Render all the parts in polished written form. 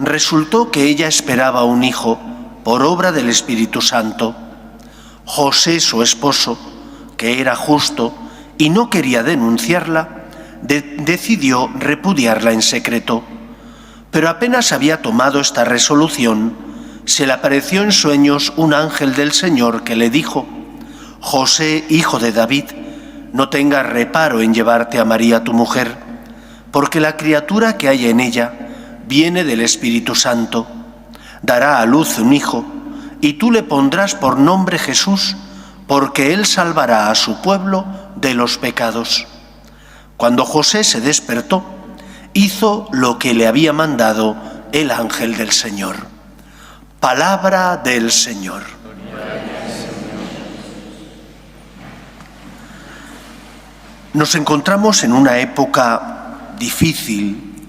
resultó que ella esperaba un hijo por obra del Espíritu Santo. José, su esposo, que era justo y no quería denunciarla, decidió repudiarla en secreto. Pero apenas había tomado esta resolución, se le apareció en sueños un ángel del Señor que le dijo: José, hijo de David, no tengas reparo en llevarte a María tu mujer, porque la criatura que hay en ella viene del Espíritu Santo. Dará a luz un hijo, y tú le pondrás por nombre Jesús, porque él salvará a su pueblo de los pecados. Cuando José se despertó, hizo lo que le había mandado el ángel del Señor. Palabra del Señor. Nos encontramos en una época difícil,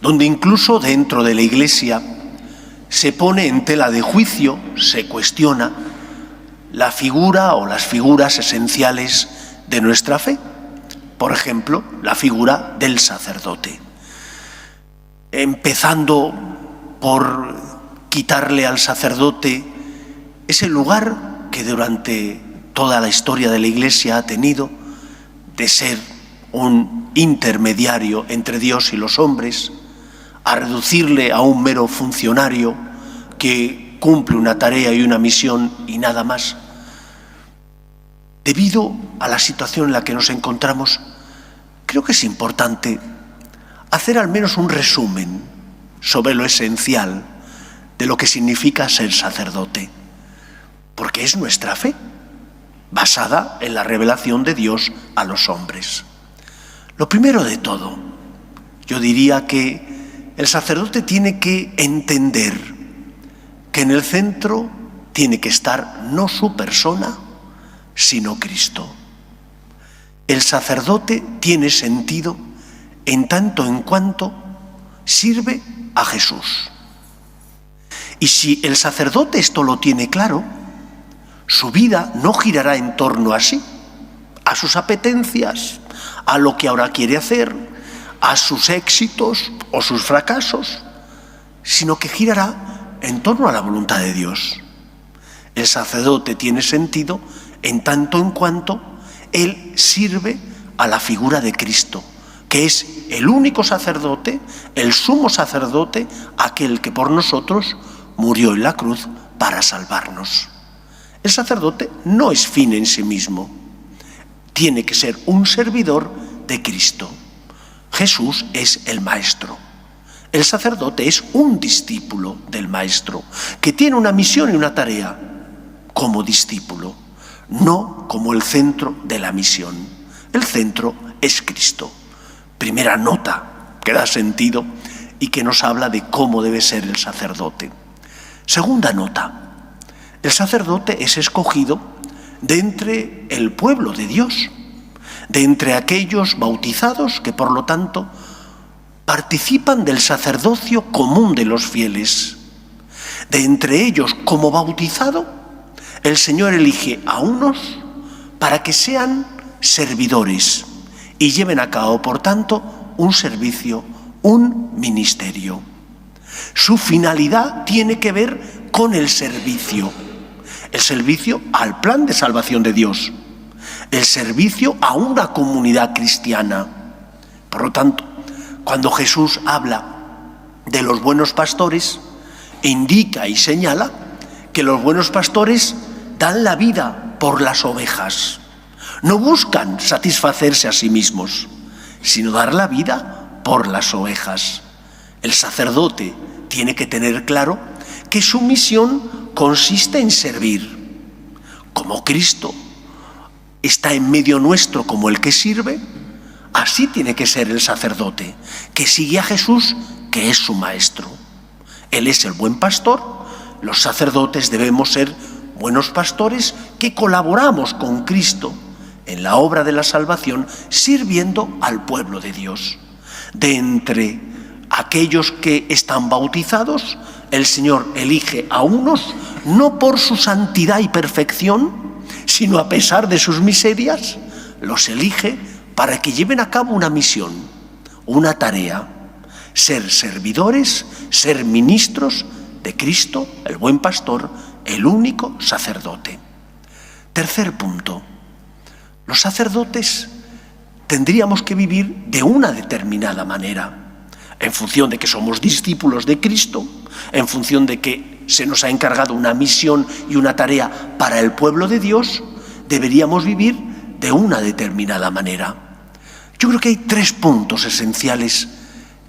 donde incluso dentro de la Iglesia se pone en tela de juicio, se cuestiona la figura o las figuras esenciales de nuestra fe. Por ejemplo, la figura del sacerdote. Empezando por quitarle al sacerdote ese lugar que durante toda la historia de la Iglesia ha tenido, de ser un intermediario entre Dios y los hombres, a reducirle a un mero funcionario que cumple una tarea y una misión y nada más. Debido a la situación en la que nos encontramos, creo que es importante hacer al menos un resumen sobre lo esencial de lo que significa ser sacerdote, porque es nuestra fe, basada en la revelación de Dios a los hombres. Lo primero de todo, yo diría que el sacerdote tiene que entender que en el centro tiene que estar no su persona, sino Cristo. El sacerdote tiene sentido en tanto en cuanto sirve a Jesús. Y si el sacerdote esto lo tiene claro, su vida no girará en torno a sí, a sus apetencias, a lo que ahora quiere hacer, a sus éxitos o sus fracasos, sino que girará en torno a la voluntad de Dios. El sacerdote tiene sentido en tanto en cuanto él sirve a la figura de Cristo, que es el único sacerdote, el sumo sacerdote, aquel que por nosotros murió en la cruz para salvarnos. El sacerdote no es fin en sí mismo, tiene que ser un servidor de Cristo. Jesús es el Maestro. El sacerdote es un discípulo del Maestro, que tiene una misión y una tarea como discípulo, no como el centro de la misión. El centro es Cristo. Primera nota que da sentido y que nos habla de cómo debe ser el sacerdote. Segunda nota, el sacerdote es escogido de entre el pueblo de Dios, de entre aquellos bautizados que por lo tanto participan del sacerdocio común de los fieles. De entre ellos, como bautizado, el Señor elige a unos para que sean servidores y lleven a cabo, por tanto, un servicio, un ministerio. Su finalidad tiene que ver con el servicio al plan de salvación de Dios, el servicio a una comunidad cristiana. Por lo tanto, cuando Jesús habla de los buenos pastores, indica y señala que los buenos pastores dan la vida por las ovejas. No buscan satisfacerse a sí mismos, sino dar la vida por las ovejas. El sacerdote tiene que tener claro que su misión consiste en servir. Como Cristo está en medio nuestro como el que sirve, así tiene que ser el sacerdote, que sigue a Jesús, que es su Maestro. Él es el buen pastor. Los sacerdotes debemos ser buenos pastores que colaboramos con Cristo en la obra de la salvación, sirviendo al pueblo de Dios. De entre aquellos que están bautizados, el Señor elige a unos no por su santidad y perfección, sino a pesar de sus miserias, los elige para que lleven a cabo una misión, una tarea, ser servidores, ser ministros de Cristo, el buen pastor, el único sacerdote. Tercer punto. Los sacerdotes tendríamos que vivir de una determinada manera, en función de que somos discípulos de Cristo, en función de que se nos ha encargado una misión y una tarea para el pueblo de Dios, deberíamos vivir de una determinada manera. Yo creo que hay 3 puntos esenciales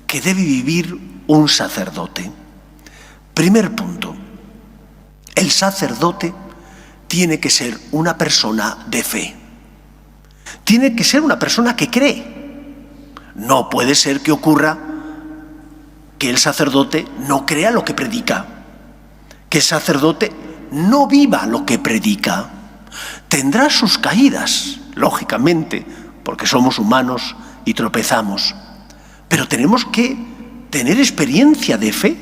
que debe vivir un sacerdote. Primer punto, el sacerdote tiene que ser una persona de fe. Tiene que ser una persona que cree. No puede ser que ocurra que el sacerdote no crea lo que predica, que el sacerdote no viva lo que predica. Tendrá sus caídas, lógicamente, porque somos humanos y tropezamos. Pero tenemos que tener experiencia de fe,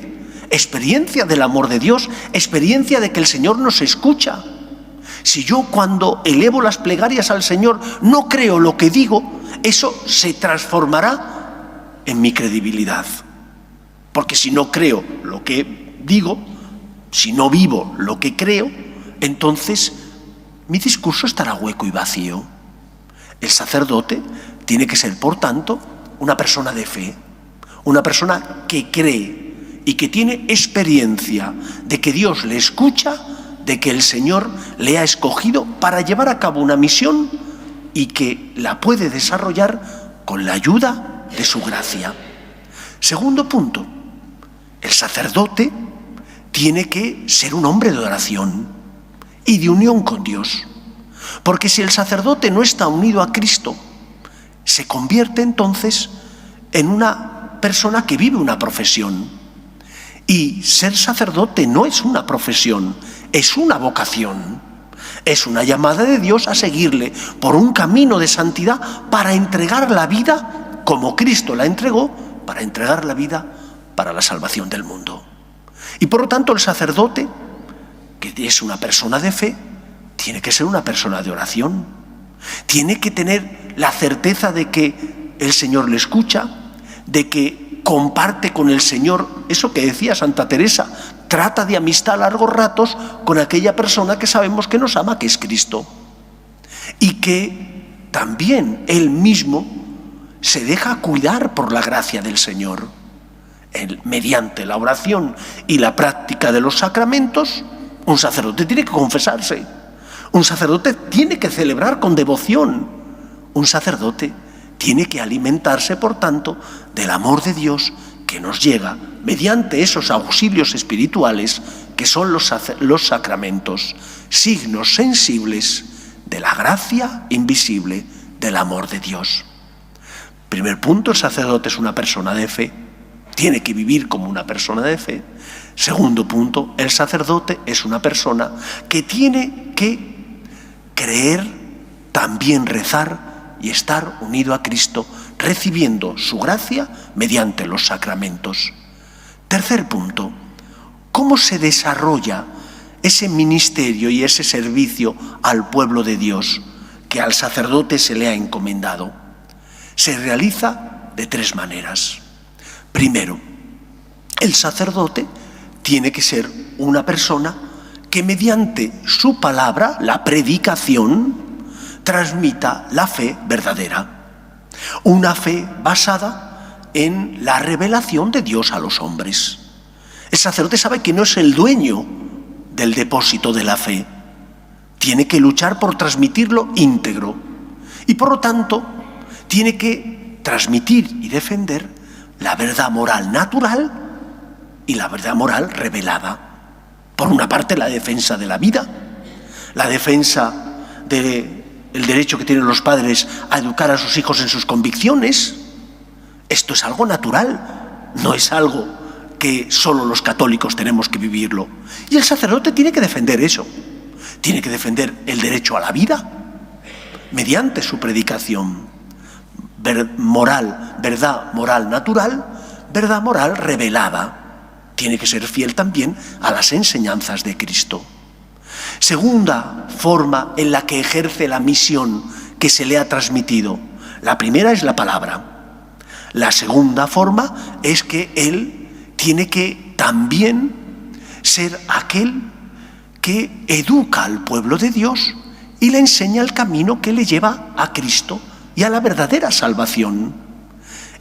experiencia del amor de Dios, experiencia de que el Señor nos escucha. Si yo cuando elevo las plegarias al Señor no creo lo que digo, eso se transformará en mi credibilidad. Porque si no creo lo que digo, si no vivo lo que creo, entonces mi discurso estará hueco y vacío. El sacerdote tiene que ser, por tanto, una persona de fe, una persona que cree y que tiene experiencia de que Dios le escucha, de que el Señor le ha escogido para llevar a cabo una misión y que la puede desarrollar con la ayuda de su gracia. Segundo punto, el sacerdote tiene que ser un hombre de oración y de unión con Dios. Porque si el sacerdote no está unido a Cristo, se convierte entonces en una persona que vive una profesión. Y ser sacerdote no es una profesión, es una vocación. Es una llamada de Dios a seguirle por un camino de santidad para entregar la vida como Cristo la entregó, para entregar la vida para la salvación del mundo. Y por lo tanto el sacerdote, que es una persona de fe, tiene que ser una persona de oración. Tiene que tener la certeza de que el Señor le escucha, de que comparte con el Señor eso que decía Santa Teresa, trata de amistad a largos ratos con aquella persona que sabemos que nos ama, que es Cristo. Y que también él mismo se deja cuidar por la gracia del Señor. Él, mediante la oración y la práctica de los sacramentos, un sacerdote tiene que confesarse. Un sacerdote tiene que celebrar con devoción. Un sacerdote tiene que alimentarse, por tanto, del amor de Dios que nos llega mediante esos auxilios espirituales que son los sacramentos, signos sensibles de la gracia invisible del amor de Dios. Primer punto, el sacerdote es una persona de fe, tiene que vivir como una persona de fe. Segundo punto, el sacerdote es una persona que tiene que creer, también rezar y estar unido a Cristo, recibiendo su gracia mediante los sacramentos. Tercer punto, ¿cómo se desarrolla ese ministerio y ese servicio al pueblo de Dios que al sacerdote se le ha encomendado? Se realiza de 3 maneras. Primero, el sacerdote tiene que ser una persona que mediante su palabra, la predicación, transmita la fe verdadera. Una fe basada en la revelación de Dios a los hombres. El sacerdote sabe que no es el dueño del depósito de la fe. Tiene que luchar por transmitirlo íntegro. Y por lo tanto, tiene que transmitir y defender la verdad moral natural y la verdad moral revelada. Por una parte, la defensa de la vida, la defensa del derecho que tienen los padres a educar a sus hijos en sus convicciones. Esto es algo natural, no es algo que solo los católicos tenemos que vivirlo. Y el sacerdote tiene que defender eso. Tiene que defender el derecho a la vida mediante su predicación. Verdad moral natural, verdad moral revelada. Tiene que ser fiel también a las enseñanzas de Cristo. Segunda forma en la que ejerce la misión que se le ha transmitido. La primera es la palabra. La segunda forma es que él tiene que también ser aquel que educa al pueblo de Dios y le enseña el camino que le lleva a Cristo y a la verdadera salvación.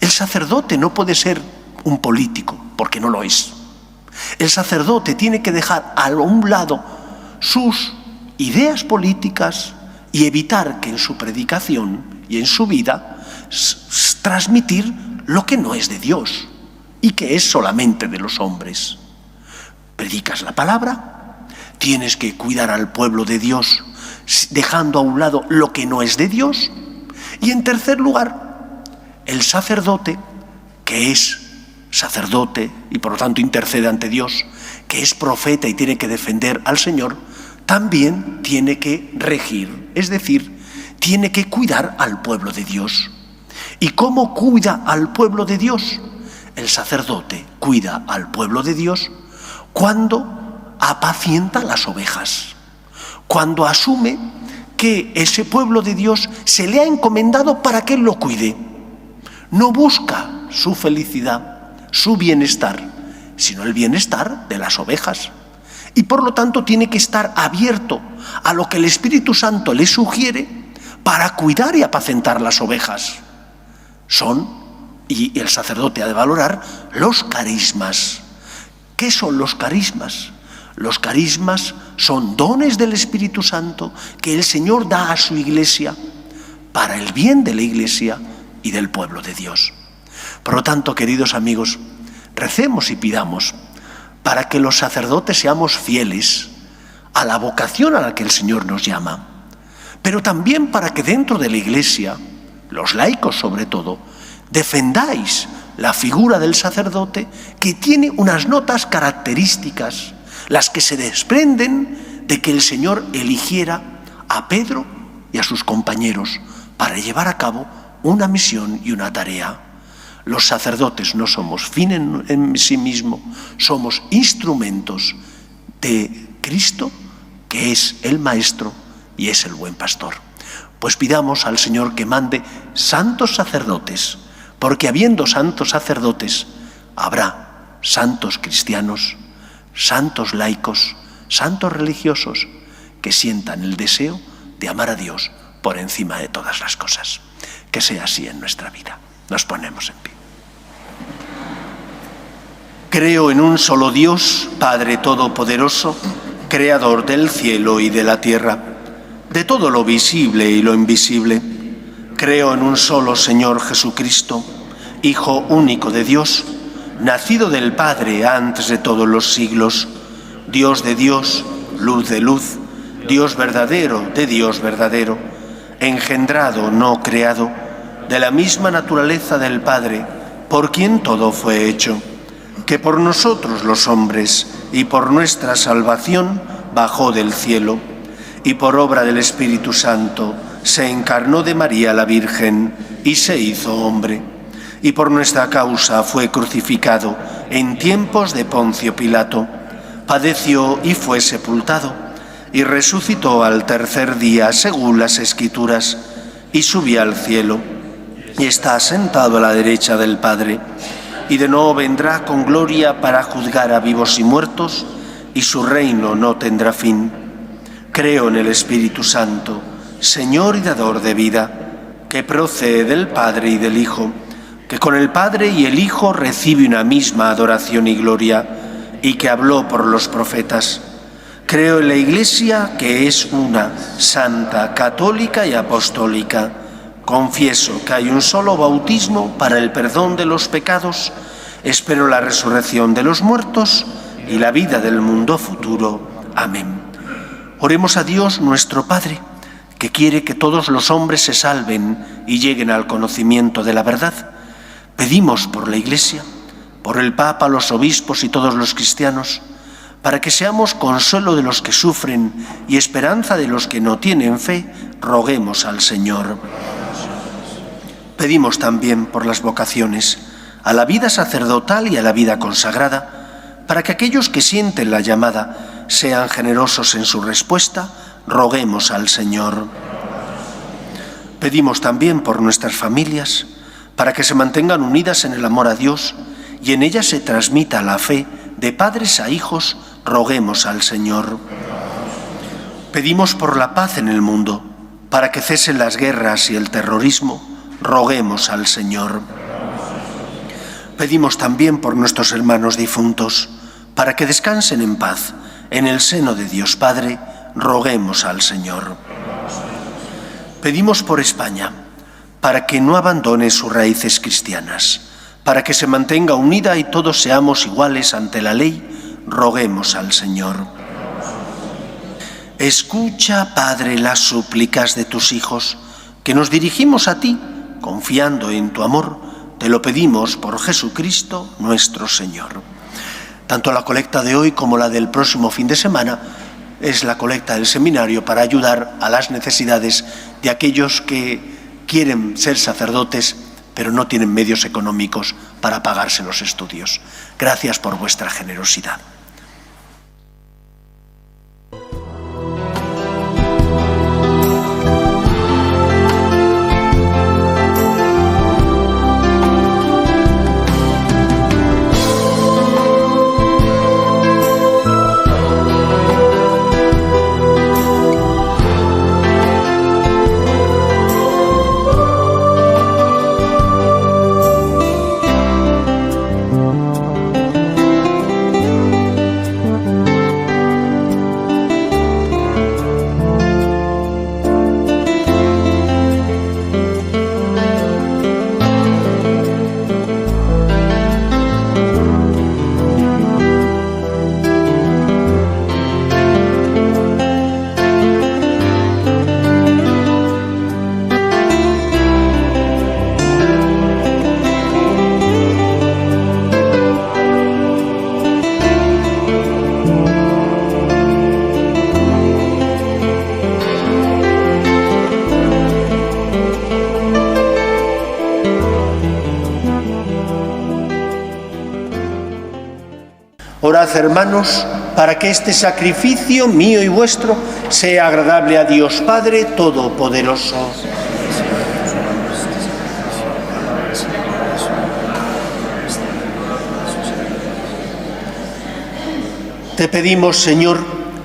El sacerdote no puede ser un político, porque no lo es. El sacerdote tiene que dejar a un lado sus ideas políticas y evitar que en su predicación y en su vida transmitir lo que no es de Dios y que es solamente de los hombres. Predicas la palabra, tienes que cuidar al pueblo de Dios dejando a un lado lo que no es de Dios. Y en tercer lugar, el sacerdote, que es sacerdote y por lo tanto intercede ante Dios, que es profeta y tiene que defender al Señor, también tiene que regir, es decir, tiene que cuidar al pueblo de Dios. ¿Y cómo cuida al pueblo de Dios? El sacerdote cuida al pueblo de Dios cuando apacienta las ovejas, cuando asume que ese pueblo de Dios se le ha encomendado para que él lo cuide. No busca su felicidad, su bienestar, sino el bienestar de las ovejas. Y por lo tanto tiene que estar abierto a lo que el Espíritu Santo le sugiere para cuidar y apacentar las ovejas. Y el sacerdote ha de valorar los carismas. ¿Qué son los carismas? Los carismas son dones del Espíritu Santo que el Señor da a su iglesia para el bien de la iglesia y del pueblo de Dios. Por lo tanto, queridos amigos, recemos y pidamos para que los sacerdotes seamos fieles a la vocación a la que el Señor nos llama, pero también para que dentro de la iglesia, los laicos sobre todo, defendáis la figura del sacerdote que tiene unas notas características, las que se desprenden de que el Señor eligiera a Pedro y a sus compañeros para llevar a cabo una misión y una tarea. Los sacerdotes no somos fin en sí mismo, somos instrumentos de Cristo, que es el Maestro y es el buen pastor. Pues pidamos al Señor que mande santos sacerdotes, porque habiendo santos sacerdotes, habrá santos cristianos, santos laicos, santos religiosos, que sientan el deseo de amar a Dios por encima de todas las cosas. Que sea así en nuestra vida. Nos ponemos en pie. Creo en un solo Dios, Padre Todopoderoso, Creador del cielo y de la tierra, de todo lo visible y lo invisible. Creo en un solo Señor Jesucristo, Hijo único de Dios, nacido del Padre antes de todos los siglos, Dios de Dios, luz de luz, Dios verdadero de Dios verdadero, engendrado, no creado, de la misma naturaleza del Padre, por quien todo fue hecho, que por nosotros los hombres y por nuestra salvación bajó del cielo, y por obra del Espíritu Santo se encarnó de María la Virgen y se hizo hombre, y por nuestra causa fue crucificado en tiempos de Poncio Pilato, padeció y fue sepultado, y resucitó al tercer día según las Escrituras, y subió al cielo, y está sentado a la derecha del Padre, y de nuevo vendrá con gloria para juzgar a vivos y muertos, y su reino no tendrá fin. Creo en el Espíritu Santo, Señor y dador de vida, que procede del Padre y del Hijo, que con el Padre y el Hijo recibe una misma adoración y gloria, y que habló por los profetas. Creo en la Iglesia, que es una, santa, católica y apostólica. Confieso que hay un solo bautismo para el perdón de los pecados. Espero la resurrección de los muertos y la vida del mundo futuro. Amén. Oremos a Dios nuestro Padre, que quiere que todos los hombres se salven y lleguen al conocimiento de la verdad. Pedimos por la Iglesia, por el Papa, los obispos y todos los cristianos, para que seamos consuelo de los que sufren y esperanza de los que no tienen fe. Roguemos al Señor. Pedimos también por las vocaciones, a la vida sacerdotal y a la vida consagrada, para que aquellos que sienten la llamada sean generosos en su respuesta. Roguemos al Señor. Pedimos también por nuestras familias, para que se mantengan unidas en el amor a Dios y en ella se transmita la fe de padres a hijos, roguemos al Señor. Pedimos por la paz en el mundo, para que cesen las guerras y el terrorismo, roguemos al Señor. Pedimos también por nuestros hermanos difuntos, para que descansen en paz en el seno de Dios Padre, roguemos al Señor. Pedimos por España, para que no abandone sus raíces cristianas, para que se mantenga unida y todos seamos iguales ante la ley, roguemos al Señor. Escucha, Padre, las súplicas de tus hijos, que nos dirigimos a ti, confiando en tu amor, te lo pedimos por Jesucristo nuestro Señor. Tanto la colecta de hoy como la del próximo fin de semana es la colecta del seminario para ayudar a las necesidades de aquellos que quieren ser sacerdotes, pero no tienen medios económicos para pagarse los estudios. Gracias por vuestra generosidad. Orad, hermanos, para que este sacrificio mío y vuestro sea agradable a Dios Padre Todopoderoso. Te pedimos, Señor,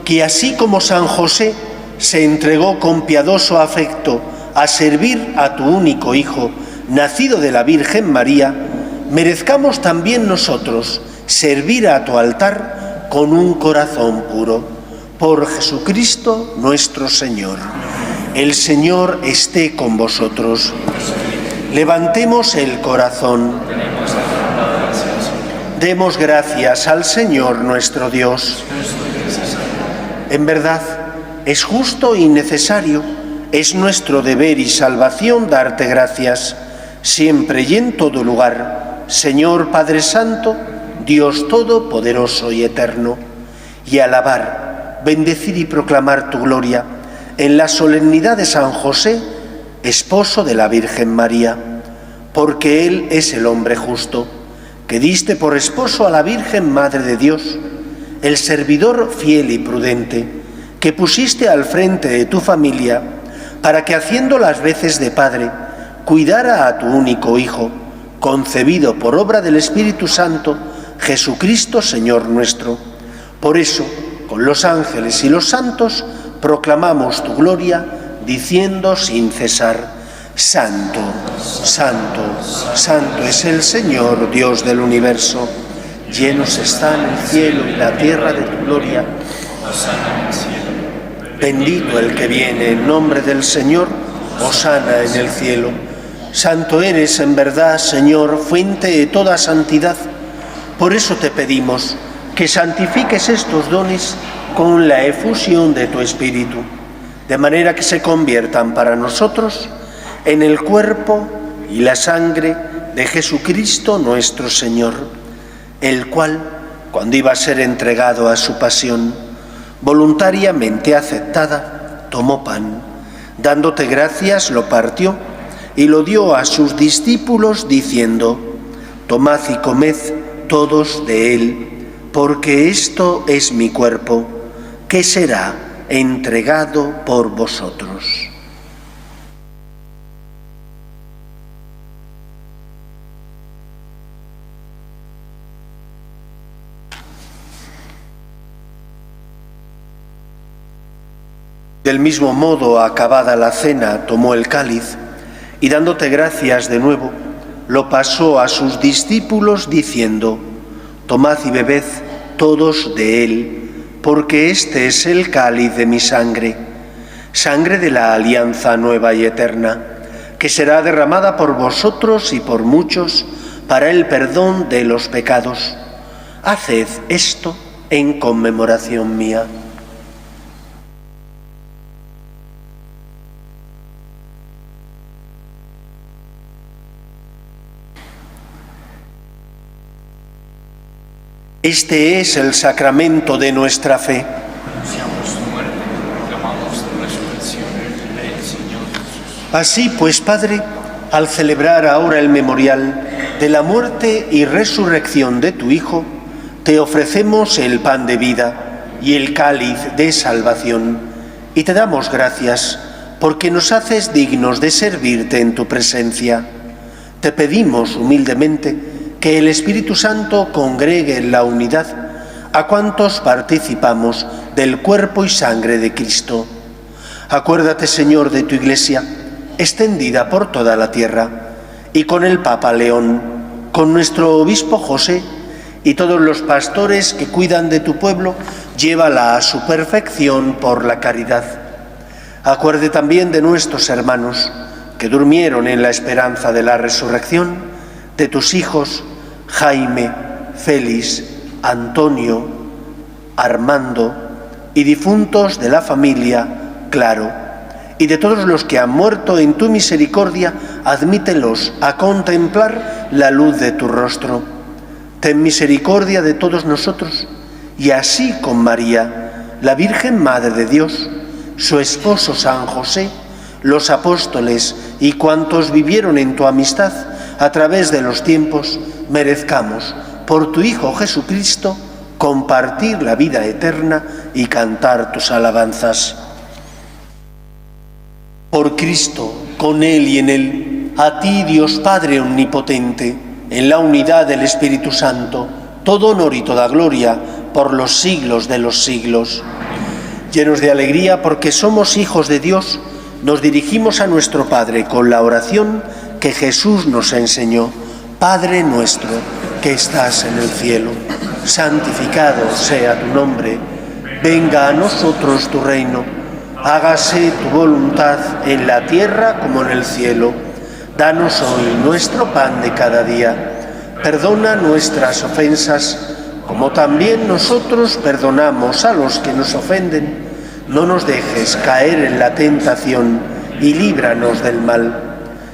que así como San José se entregó con piadoso afecto a servir a tu único Hijo, nacido de la Virgen María, merezcamos también nosotros servir a tu altar con un corazón puro. Por Jesucristo nuestro Señor. El Señor esté con vosotros. Levantemos el corazón. Demos gracias al Señor nuestro Dios. En verdad, es justo y necesario, es nuestro deber y salvación darte gracias, siempre y en todo lugar, Señor Padre Santo, Dios Todopoderoso y Eterno, y alabar, bendecir y proclamar tu gloria en la solemnidad de San José, esposo de la Virgen María, porque Él es el hombre justo, que diste por esposo a la Virgen Madre de Dios, el servidor fiel y prudente, que pusiste al frente de tu familia, para que haciendo las veces de padre, cuidara a tu único Hijo, concebido por obra del Espíritu Santo, Jesucristo Señor nuestro. Por eso, con los ángeles y los santos, proclamamos tu gloria, diciendo sin cesar: Santo, Santo, Santo es el Señor, Dios del universo. Llenos están el cielo y la tierra de tu gloria. Bendito el que viene en nombre del Señor, hosana en el cielo. Santo eres en verdad, Señor, fuente de toda santidad. Por eso te pedimos que santifiques estos dones con la efusión de tu Espíritu, de manera que se conviertan para nosotros en el cuerpo y la sangre de Jesucristo nuestro Señor, el cual, cuando iba a ser entregado a su pasión, voluntariamente aceptada, tomó pan, dándote gracias, lo partió y lo dio a sus discípulos, diciendo: Tomad y comed todos de él, porque esto es mi cuerpo, que será entregado por vosotros. Del mismo modo, acabada la cena, tomó el cáliz y dándote gracias de nuevo, lo pasó a sus discípulos diciendo: tomad y bebed todos de él, porque este es el cáliz de mi sangre, sangre de la alianza nueva y eterna, que será derramada por vosotros y por muchos para el perdón de los pecados. Haced esto en conmemoración mía. Este es el sacramento de nuestra fe. Así pues, Padre, al celebrar ahora el memorial de la muerte y resurrección de tu Hijo, te ofrecemos el pan de vida y el cáliz de salvación, y te damos gracias porque nos haces dignos de servirte en tu presencia. Te pedimos humildemente que el Espíritu Santo congregue en la unidad a cuantos participamos del cuerpo y sangre de Cristo. Acuérdate, Señor, de tu Iglesia, extendida por toda la tierra, y con el Papa León, con nuestro obispo José y todos los pastores que cuidan de tu pueblo, llévala a su perfección por la caridad. Acuerde también de nuestros hermanos que durmieron en la esperanza de la resurrección, de tus hijos Jaime, Félix, Antonio, Armando y difuntos de la familia Claro, y de todos los que han muerto en tu misericordia, admítelos a contemplar la luz de tu rostro. Ten misericordia de todos nosotros, y así con María, la Virgen Madre de Dios, su esposo San José, los apóstoles y cuantos vivieron en tu amistad a través de los tiempos, merezcamos, por tu Hijo Jesucristo, compartir la vida eterna y cantar tus alabanzas. Por Cristo, con Él y en Él, a ti, Dios Padre omnipotente, en la unidad del Espíritu Santo, todo honor y toda gloria por los siglos de los siglos. Llenos de alegría porque somos hijos de Dios, nos dirigimos a nuestro Padre con la oración que Jesús nos enseñó. Padre nuestro, que estás en el cielo, santificado sea tu nombre. Venga a nosotros tu reino. Hágase tu voluntad en la tierra como en el cielo. Danos hoy nuestro pan de cada día. Perdona nuestras ofensas, como también nosotros perdonamos a los que nos ofenden. No nos dejes caer en la tentación y líbranos del mal.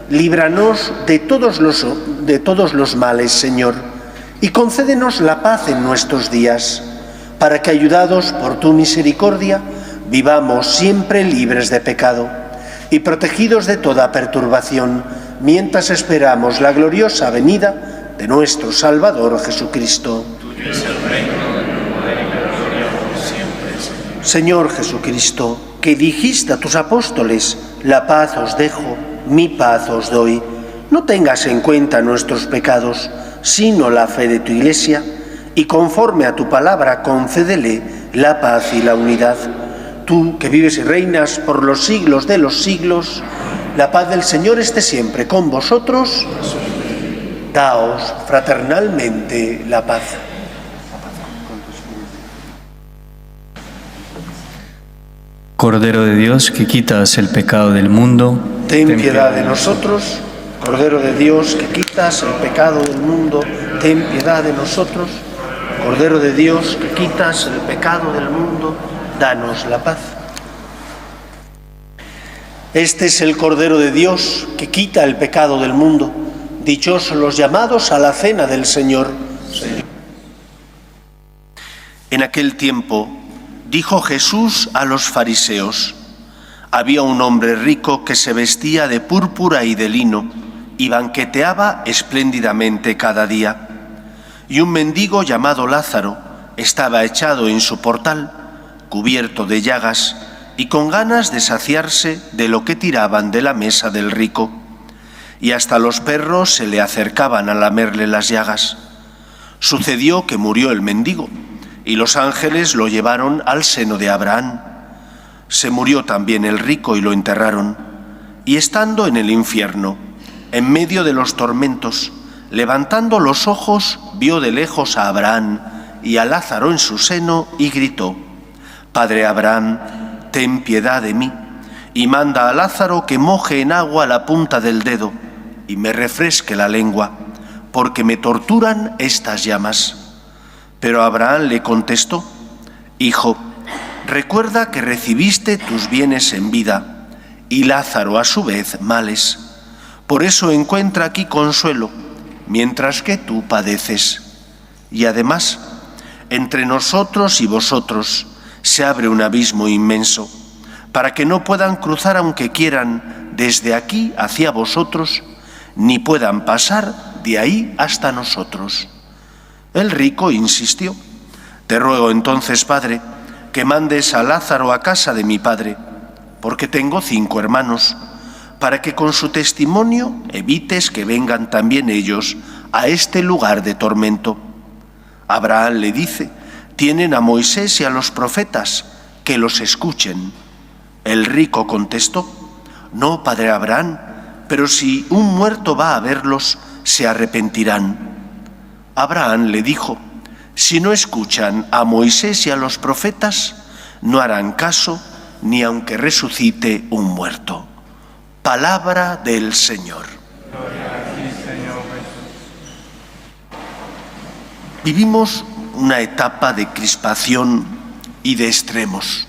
Líbranos de todos los males, Señor, y concédenos la paz en nuestros días, para que, ayudados por tu misericordia, vivamos siempre libres de pecado y protegidos de toda perturbación, mientras esperamos la gloriosa venida de nuestro Salvador Jesucristo. Tuyo es el reino, el poder y la gloria por siempre. Señor Jesucristo, que dijiste a tus apóstoles: la paz os dejo, mi paz os doy. No tengas en cuenta nuestros pecados, sino la fe de tu Iglesia, y conforme a tu palabra concédele la paz y la unidad. Tú, que vives y reinas por los siglos de los siglos, la paz del Señor esté siempre con vosotros. Daos fraternalmente la paz. Cordero de Dios, que quitas el pecado del mundo, ten piedad de nosotros. Cordero de Dios, que quitas el pecado del mundo, ten piedad de nosotros. Cordero de Dios, que quitas el pecado del mundo, danos la paz. Este es el Cordero de Dios, que quita el pecado del mundo. Dichosos los llamados a la cena del Señor. En aquel tiempo dijo Jesús a los fariseos: había un hombre rico que se vestía de púrpura y de lino y banqueteaba espléndidamente cada día. Y un mendigo llamado Lázaro estaba echado en su portal, cubierto de llagas y con ganas de saciarse de lo que tiraban de la mesa del rico. Y hasta los perros se le acercaban a lamerle las llagas. Sucedió que murió el mendigo y los ángeles lo llevaron al seno de Abraham. Se murió también el rico y lo enterraron. Y estando en el infierno, en medio de los tormentos, levantando los ojos, vio de lejos a Abraham y a Lázaro en su seno y gritó: Padre Abraham, ten piedad de mí, y manda a Lázaro que moje en agua la punta del dedo y me refresque la lengua, porque me torturan estas llamas. Pero Abraham le contestó: Hijo, recuerda que recibiste tus bienes en vida, y Lázaro a su vez males. Por eso encuentra aquí consuelo, mientras que tú padeces. Y además, entre nosotros y vosotros se abre un abismo inmenso, para que no puedan cruzar aunque quieran desde aquí hacia vosotros, ni puedan pasar de ahí hasta nosotros. El rico insistió: Te ruego entonces, Padre, que mandes a Lázaro a casa de mi padre, porque tengo 5 hermanos, para que con su testimonio evites que vengan también ellos a este lugar de tormento. Abraham le dice: Tienen a Moisés y a los profetas, que los escuchen. El rico contestó: No, padre Abraham, pero si un muerto va a verlos, se arrepentirán. Abraham le dijo: Si no escuchan a Moisés y a los profetas, no harán caso ni aunque resucite un muerto. Palabra del Señor. Gloria a ti, Señor Jesús. Vivimos una etapa de crispación y de extremos.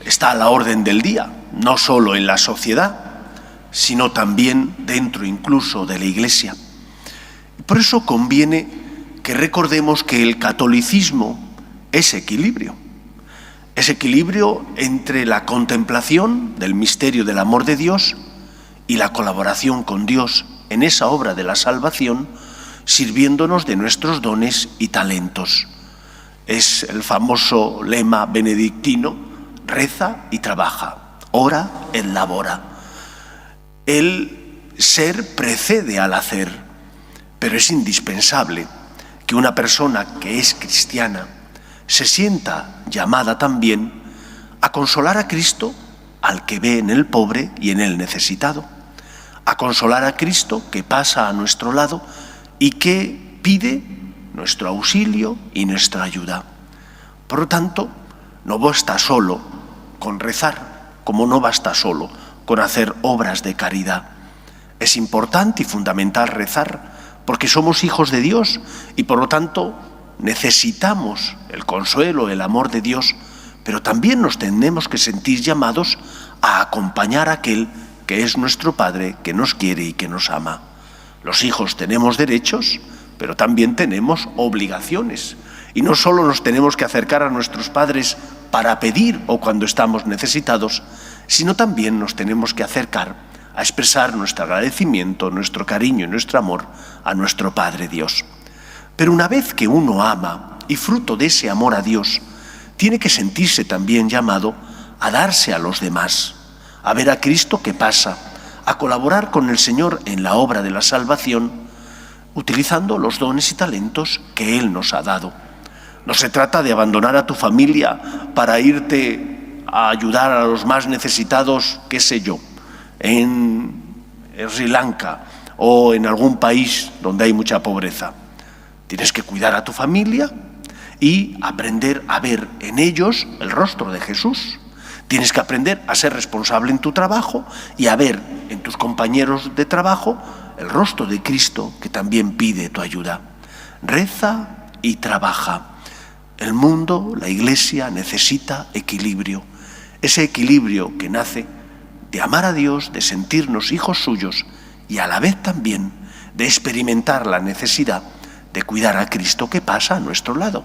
Está a la orden del día, no solo en la sociedad, sino también dentro incluso de la Iglesia. Por eso conviene que recordemos que el catolicismo es equilibrio. Es equilibrio entre la contemplación del misterio del amor de Dios y la colaboración con Dios en esa obra de la salvación, sirviéndonos de nuestros dones y talentos. Es el famoso lema benedictino: reza y trabaja, ora et labora. El ser precede al hacer, pero es indispensable que una persona que es cristiana se sienta llamada también a consolar a Cristo al que ve en el pobre y en el necesitado, a consolar a Cristo que pasa a nuestro lado y que pide nuestro auxilio y nuestra ayuda. Por lo tanto, no basta solo con rezar, como no basta solo con hacer obras de caridad. Es importante y fundamental rezar, porque somos hijos de Dios y por lo tanto necesitamos el consuelo, el amor de Dios, pero también nos tenemos que sentir llamados a acompañar a aquel que es nuestro Padre, que nos quiere y que nos ama. Los hijos tenemos derechos, pero también tenemos obligaciones. Y no solo nos tenemos que acercar a nuestros padres para pedir o cuando estamos necesitados, sino también nos tenemos que acercar a expresar nuestro agradecimiento, nuestro cariño y nuestro amor a nuestro Padre Dios. Pero una vez que uno ama y fruto de ese amor a Dios, tiene que sentirse también llamado a darse a los demás, a ver a Cristo que pasa, a colaborar con el Señor en la obra de la salvación, utilizando los dones y talentos que Él nos ha dado. No se trata de abandonar a tu familia para irte a ayudar a los más necesitados, qué sé yo, en Sri Lanka o en algún país donde hay mucha pobreza. Tienes que cuidar a tu familia y aprender a ver en ellos el rostro de Jesús. Tienes que aprender a ser responsable en tu trabajo y a ver en tus compañeros de trabajo el rostro de Cristo, que también pide tu ayuda. Reza y trabaja. El mundo, la Iglesia, necesita equilibrio. Ese equilibrio que nace de amar a Dios, de sentirnos hijos suyos y a la vez también de experimentar la necesidad de cuidar a Cristo que pasa a nuestro lado.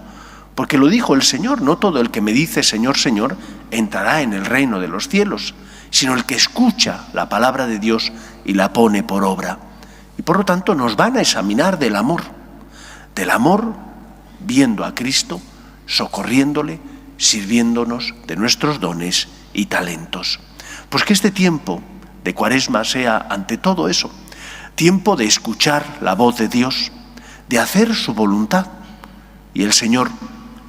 Porque lo dijo el Señor: no todo el que me dice Señor, Señor, entrará en el reino de los cielos, sino el que escucha la palabra de Dios y la pone por obra. Y por lo tanto nos van a examinar del amor viendo a Cristo, socorriéndole, sirviéndonos de nuestros dones y talentos. Pues que este tiempo de Cuaresma sea, ante todo eso, tiempo de escuchar la voz de Dios, de hacer su voluntad. Y el Señor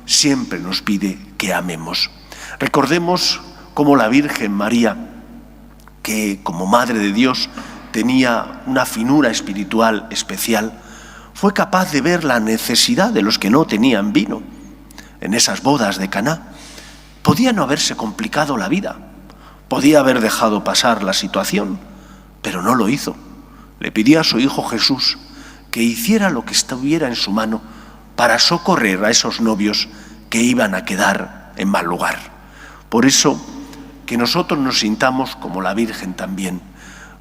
siempre nos pide que amemos. Recordemos cómo la Virgen María, que como Madre de Dios tenía una finura espiritual especial, fue capaz de ver la necesidad de los que no tenían vino en esas bodas de Caná. Podía no haberse complicado la vida, podía haber dejado pasar la situación, pero no lo hizo. Le pidió a su Hijo Jesús que hiciera lo que estuviera en su mano para socorrer a esos novios que iban a quedar en mal lugar. Por eso, que nosotros nos sintamos como la Virgen también,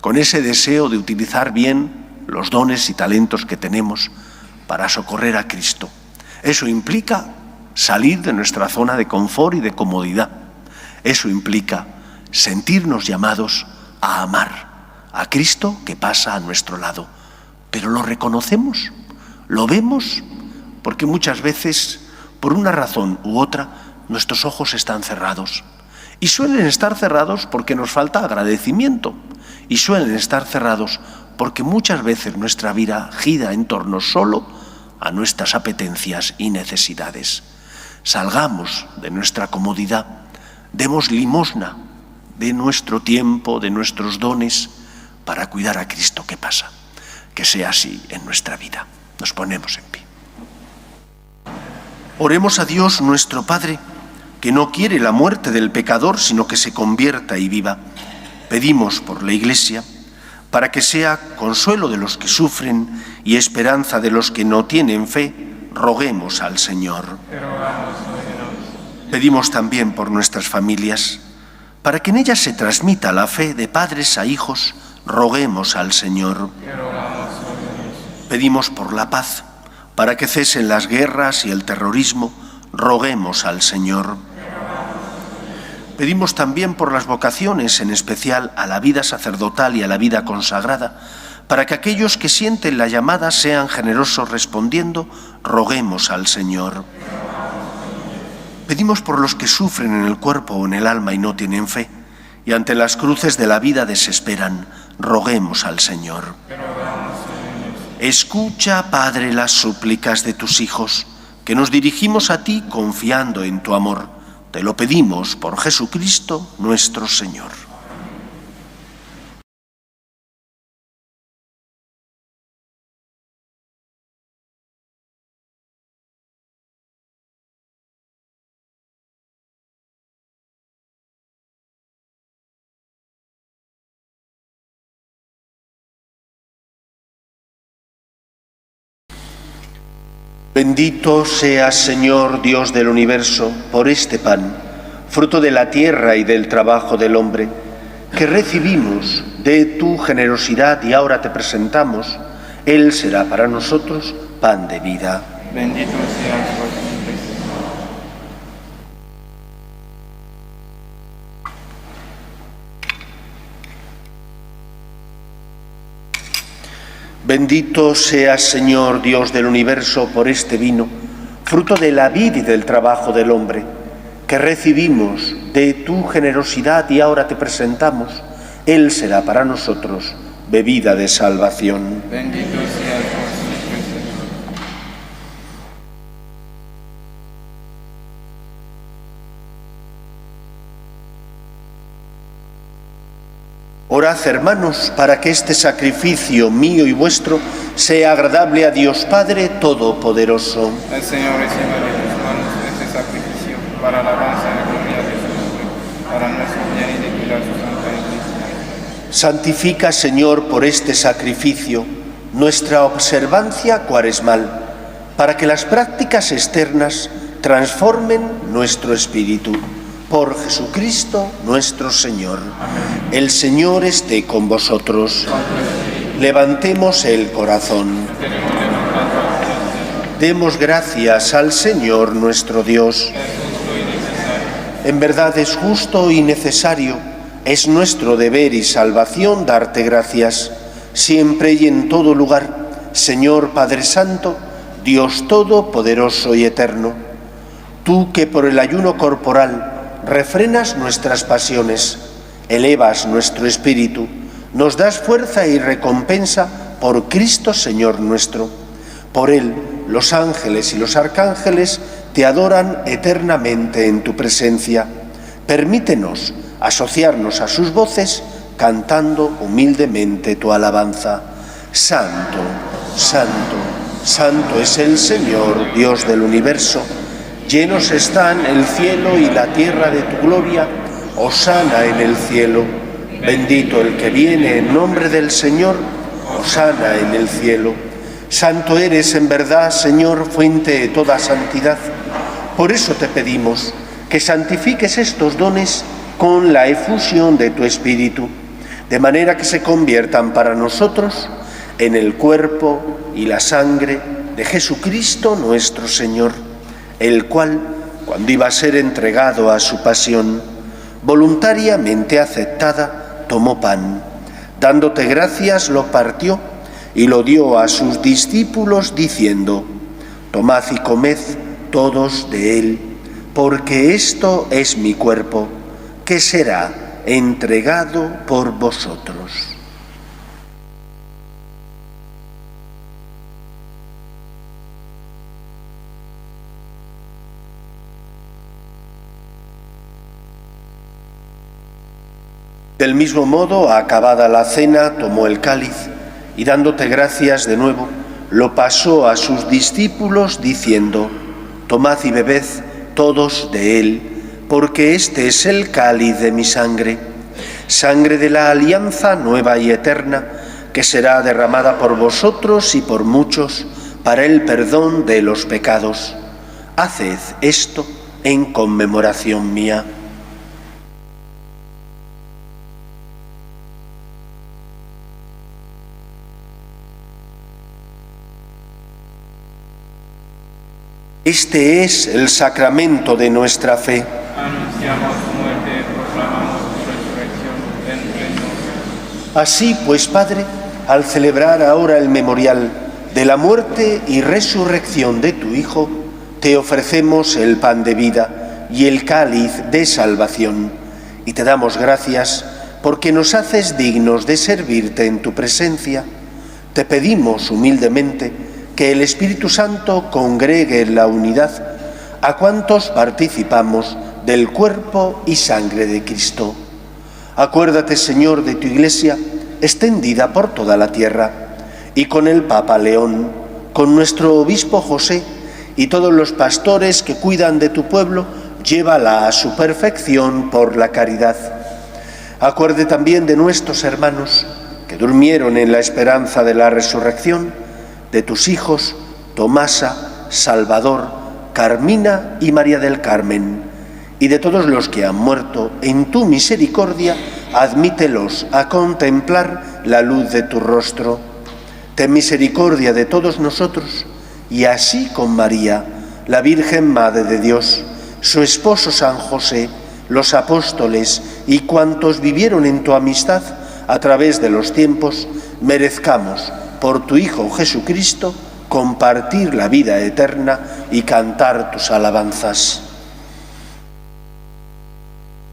con ese deseo de utilizar bien los dones y talentos que tenemos para socorrer a Cristo. Eso implica salir de nuestra zona de confort y de comodidad. Eso implica sentirnos llamados a amar a Cristo que pasa a nuestro lado. Pero lo reconocemos, lo vemos, porque muchas veces, por una razón u otra, nuestros ojos están cerrados. Y suelen estar cerrados porque nos falta agradecimiento. Y suelen estar cerrados porque muchas veces nuestra vida gira en torno solo a nuestras apetencias y necesidades. Salgamos de nuestra comodidad, demos limosna de nuestro tiempo, de nuestros dones, para cuidar a Cristo que pasa. Que sea así en nuestra vida. Nos ponemos en pie. Oremos a Dios nuestro Padre, que no quiere la muerte del pecador, sino que se convierta y viva. Pedimos por la Iglesia, para que sea consuelo de los que sufren y esperanza de los que no tienen fe, roguemos al Señor. Pedimos también por nuestras familias, para que en ellas se transmita la fe de padres a hijos, roguemos al Señor. Pedimos por la paz, para que cesen las guerras y el terrorismo, roguemos al Señor. Pedimos también por las vocaciones, en especial a la vida sacerdotal y a la vida consagrada, para que aquellos que sienten la llamada sean generosos respondiendo, roguemos al Señor. Pedimos por los que sufren en el cuerpo o en el alma y no tienen fe, y ante las cruces de la vida desesperan, roguemos al Señor. Escucha, Padre, las súplicas de tus hijos, que nos dirigimos a ti confiando en tu amor. Te lo pedimos por Jesucristo nuestro Señor. Bendito seas, Señor, Dios del universo, por este pan, fruto de la tierra y del trabajo del hombre, que recibimos de tu generosidad y ahora te presentamos. Él será para nosotros pan de vida. Bendito seas por siempre. Bendito seas, Señor, Dios del universo, por este vino, fruto de la vid y del trabajo del hombre, que recibimos de tu generosidad y ahora te presentamos. Él será para nosotros bebida de salvación. Bendito seas por siempre, Señor. Orad, hermanos, para que este sacrificio mío y vuestro sea agradable a Dios Padre Todopoderoso. El Señor reciba de tus manos este sacrificio para la alabanza y la gloria de su nombre, para nuestro bien y de cuidar su santa Iglesia. Santifica, Señor, por este sacrificio nuestra observancia cuaresmal, para que las prácticas externas transformen nuestro espíritu. Por Jesucristo nuestro Señor. El Señor esté con vosotros. Levantemos el corazón. Demos gracias al Señor nuestro Dios. En verdad es justo y necesario, es nuestro deber y salvación darte gracias, siempre y en todo lugar, Señor Padre Santo, Dios Todopoderoso y Eterno. Tú que por el ayuno corporal refrenas nuestras pasiones, elevas nuestro espíritu, nos das fuerza y recompensa por Cristo Señor nuestro. Por Él, los ángeles y los arcángeles te adoran eternamente en tu presencia. Permítenos asociarnos a sus voces cantando humildemente tu alabanza. Santo, santo, santo es el Señor, Dios del universo. Llenos están el cielo y la tierra de tu gloria. Hosana en el cielo. Bendito el que viene en nombre del Señor. Hosana en el cielo. Santo eres en verdad, Señor, fuente de toda santidad. Por eso te pedimos que santifiques estos dones con la efusión de tu Espíritu, de manera que se conviertan para nosotros en el cuerpo y la sangre de Jesucristo nuestro Señor, el cual, cuando iba a ser entregado a su pasión, voluntariamente aceptada, tomó pan, dándote gracias, lo partió y lo dio a sus discípulos, diciendo: tomad y comed todos de él, porque esto es mi cuerpo, que será entregado por vosotros. Del mismo modo, acabada la cena, tomó el cáliz y, dándote gracias de nuevo, lo pasó a sus discípulos, diciendo: tomad y bebed todos de él, porque este es el cáliz de mi sangre, sangre de la alianza nueva y eterna, que será derramada por vosotros y por muchos para el perdón de los pecados. Haced esto en conmemoración mía. Este es el sacramento de nuestra fe. Anunciamos tu muerte, proclamamos tu resurrección entre nosotros. Así pues, Padre, al celebrar ahora el memorial de la muerte y resurrección de tu Hijo, te ofrecemos el pan de vida y el cáliz de salvación, y te damos gracias porque nos haces dignos de servirte en tu presencia. Te pedimos humildemente que el Espíritu Santo congregue en la unidad a cuantos participamos del cuerpo y sangre de Cristo. Acuérdate, Señor, de tu Iglesia, extendida por toda la tierra, y con el Papa León, con nuestro obispo José y todos los pastores que cuidan de tu pueblo, llévala a su perfección por la caridad. Acuerde también de nuestros hermanos que durmieron en la esperanza de la resurrección, de tus hijos Tomasa, Salvador, Carmina y María del Carmen, y de todos los que han muerto en tu misericordia, admítelos a contemplar la luz de tu rostro. Ten misericordia de todos nosotros, y así con María, la Virgen Madre de Dios, su esposo San José, los apóstoles y cuantos vivieron en tu amistad a través de los tiempos, merezcamos por tu Hijo Jesucristo compartir la vida eterna y cantar tus alabanzas.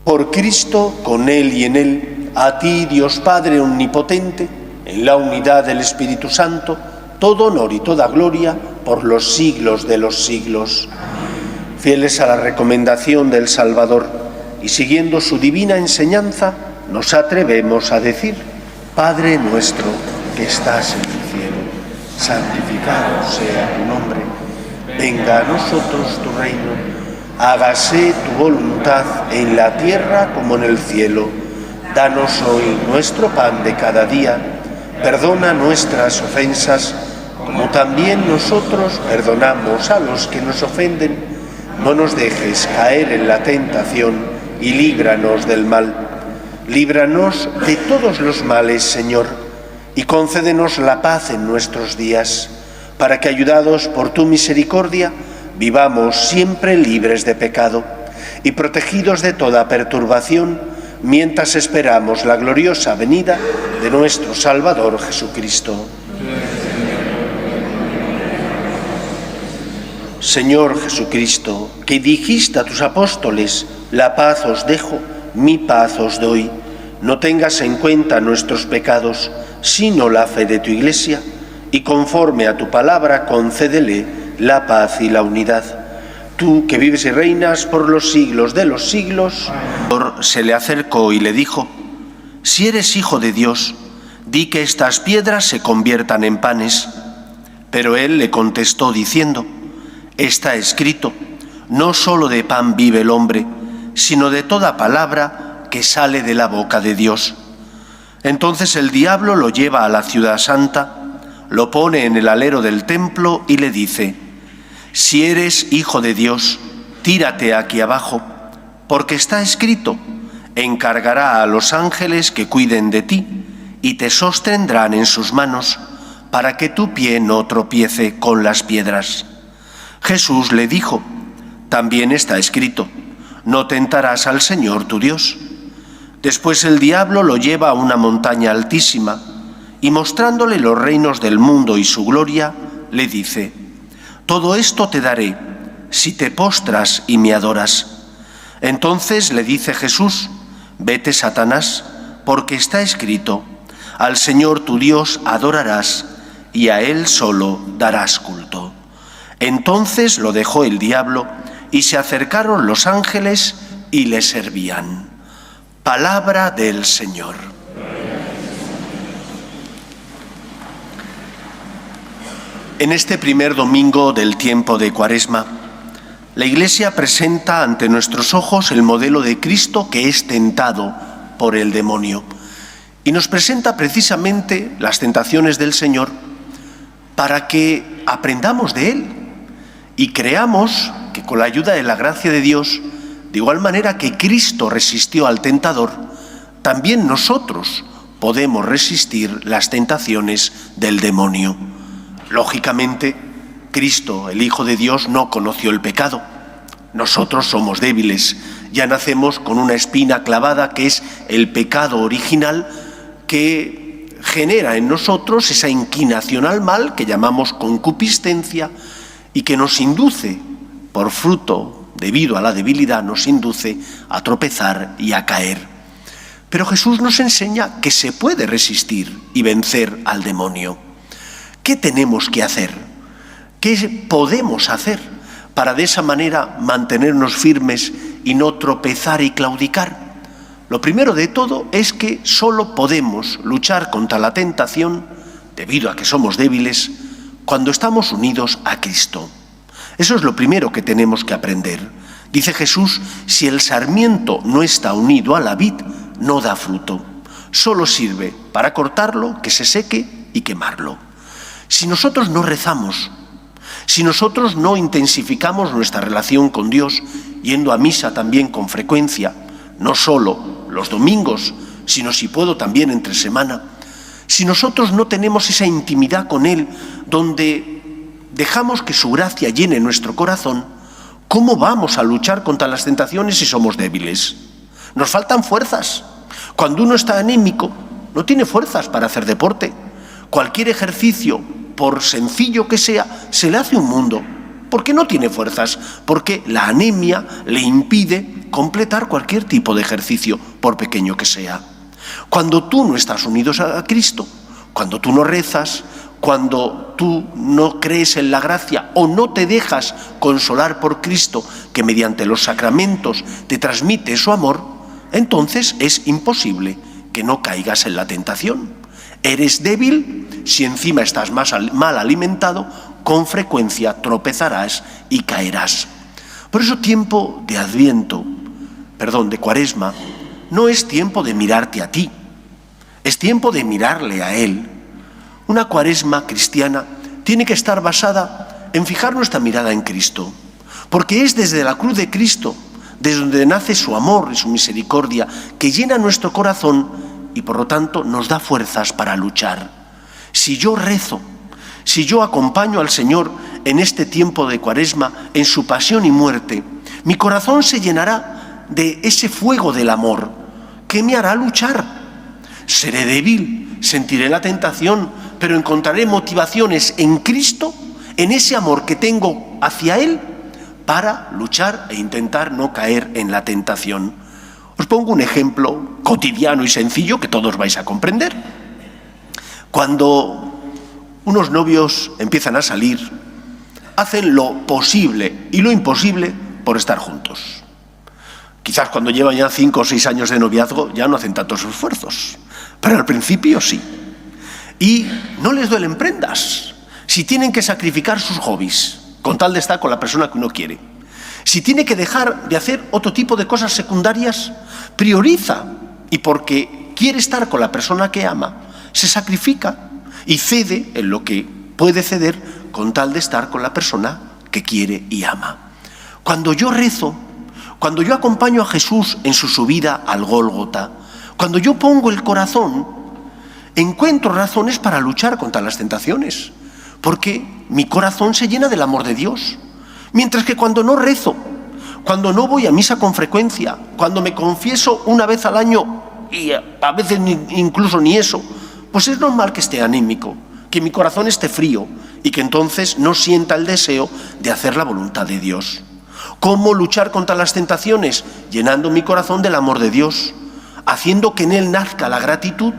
Por Cristo, con Él y en Él, a ti, Dios Padre omnipotente, en la unidad del Espíritu Santo, todo honor y toda gloria por los siglos de los siglos. Fieles a la recomendación del Salvador y siguiendo su divina enseñanza, nos atrevemos a decir: Padre nuestro que estás en el cielo, santificado sea tu nombre. Venga a nosotros tu reino. Hágase tu voluntad en la tierra como en el cielo. Danos hoy nuestro pan de cada día. Perdona nuestras ofensas, como también nosotros perdonamos a los que nos ofenden. No nos dejes caer en la tentación y líbranos del mal. Líbranos de todos los males, Señor, y concédenos la paz en nuestros días, para que, ayudados por tu misericordia, vivamos siempre libres de pecado y protegidos de toda perturbación, mientras esperamos la gloriosa venida de nuestro Salvador Jesucristo. Señor Jesucristo, que dijiste a tus apóstoles: la paz os dejo, mi paz os doy. No tengas en cuenta nuestros pecados, sino la fe de tu Iglesia, y conforme a tu palabra concédele la paz y la unidad. tú que vives y reinas por los siglos de los siglos. Se le acercó y le dijo: si eres hijo de Dios, di que estas piedras se conviertan en panes. Pero él le contestó diciendo: está escrito, no solo de pan vive el hombre, sino de toda palabra que sale de la boca de Dios. Entonces el diablo lo lleva a la ciudad santa, lo pone en el alero del templo y le dice: si eres hijo de Dios, tírate aquí abajo, porque está escrito, encargará a los ángeles que cuiden de ti y te sostendrán en sus manos, para que tu pie no tropiece con las piedras. Jesús le dijo: también está escrito, no tentarás al Señor tu Dios. Después el diablo lo lleva a una montaña altísima y mostrándole los reinos del mundo y su gloria, le dice: todo esto te daré si te postras y me adoras. Entonces le dice Jesús: vete, Satanás, porque está escrito, al Señor tu Dios adorarás y a Él solo darás culto. Entonces lo dejó el diablo y se acercaron los ángeles y le servían. Palabra del Señor. En este primer domingo del tiempo de Cuaresma, la Iglesia presenta ante nuestros ojos el modelo de Cristo que es tentado por el demonio. Y nos presenta precisamente las tentaciones del Señor para que aprendamos de Él y creamos que con la ayuda de la gracia de Dios, de igual manera que Cristo resistió al tentador, también nosotros podemos resistir las tentaciones del demonio. Lógicamente, Cristo, el Hijo de Dios, no conoció el pecado. Nosotros somos débiles, ya nacemos con una espina clavada que es el pecado original que genera en nosotros esa inclinación al mal que llamamos concupiscencia y que nos induce, por fruto, debido a la debilidad, nos induce a tropezar y a caer. Pero Jesús nos enseña que se puede resistir y vencer al demonio. ¿Qué tenemos que hacer? ¿Qué podemos hacer para de esa manera mantenernos firmes y no tropezar y claudicar? Lo primero de todo es que solo podemos luchar contra la tentación, debido a que somos débiles, cuando estamos unidos a Cristo. Eso es lo primero que tenemos que aprender. Dice Jesús: si el sarmiento no está unido a la vid, no da fruto. Solo sirve para cortarlo, que se seque y quemarlo. Si nosotros no rezamos, si nosotros no intensificamos nuestra relación con Dios, yendo a misa también con frecuencia, no solo los domingos, sino si puedo también entre semana, si nosotros no tenemos esa intimidad con Él, donde dejamos que su gracia llene nuestro corazón, ¿cómo vamos a luchar contra las tentaciones si somos débiles? Nos faltan fuerzas. Cuando uno está anémico, no tiene fuerzas para hacer deporte. Cualquier ejercicio, por sencillo que sea, se le hace un mundo. ¿Por qué no tiene fuerzas? Porque la anemia le impide completar cualquier tipo de ejercicio, por pequeño que sea. Cuando tú no estás unido a Cristo, cuando tú no rezas, cuando tú no crees en la gracia o no te dejas consolar por Cristo, que mediante los sacramentos te transmite su amor, entonces es imposible que no caigas en la tentación. Eres débil, si encima estás mal alimentado, con frecuencia tropezarás y caerás. Por eso tiempo de de Cuaresma, no es tiempo de mirarte a ti, es tiempo de mirarle a Él. Una Cuaresma cristiana tiene que estar basada en fijar nuestra mirada en Cristo, porque es desde la cruz de Cristo, desde donde nace su amor y su misericordia, que llena nuestro corazón y por lo tanto nos da fuerzas para luchar. Si yo rezo, si yo acompaño al Señor en este tiempo de Cuaresma, en su pasión y muerte, mi corazón se llenará de ese fuego del amor que me hará luchar. Seré débil, sentiré la tentación, pero encontraré motivaciones en Cristo, en ese amor que tengo hacia Él, para luchar e intentar no caer en la tentación. Os pongo un ejemplo cotidiano y sencillo que todos vais a comprender. Cuando unos novios empiezan a salir, hacen lo posible y lo imposible por estar juntos. Quizás cuando llevan ya 5 o 6 años de noviazgo ya no hacen tantos esfuerzos, pero al principio sí. Y no les duelen prendas si tienen que sacrificar sus hobbies con tal de estar con la persona que uno quiere. Si tiene que dejar de hacer otro tipo de cosas secundarias, prioriza, y porque quiere estar con la persona que ama, se sacrifica y cede en lo que puede ceder con tal de estar con la persona que quiere y ama. Cuando yo rezo, cuando yo acompaño a Jesús en su subida al Gólgota, cuando yo pongo el corazón, encuentro razones para luchar contra las tentaciones, porque mi corazón se llena del amor de Dios. Mientras que cuando no rezo, cuando no voy a misa con frecuencia, cuando me confieso una vez al año y a veces incluso ni eso, pues es normal que esté anímico, que mi corazón esté frío y que entonces no sienta el deseo de hacer la voluntad de Dios. ¿Cómo luchar contra las tentaciones? Llenando mi corazón del amor de Dios, haciendo que en él nazca la gratitud,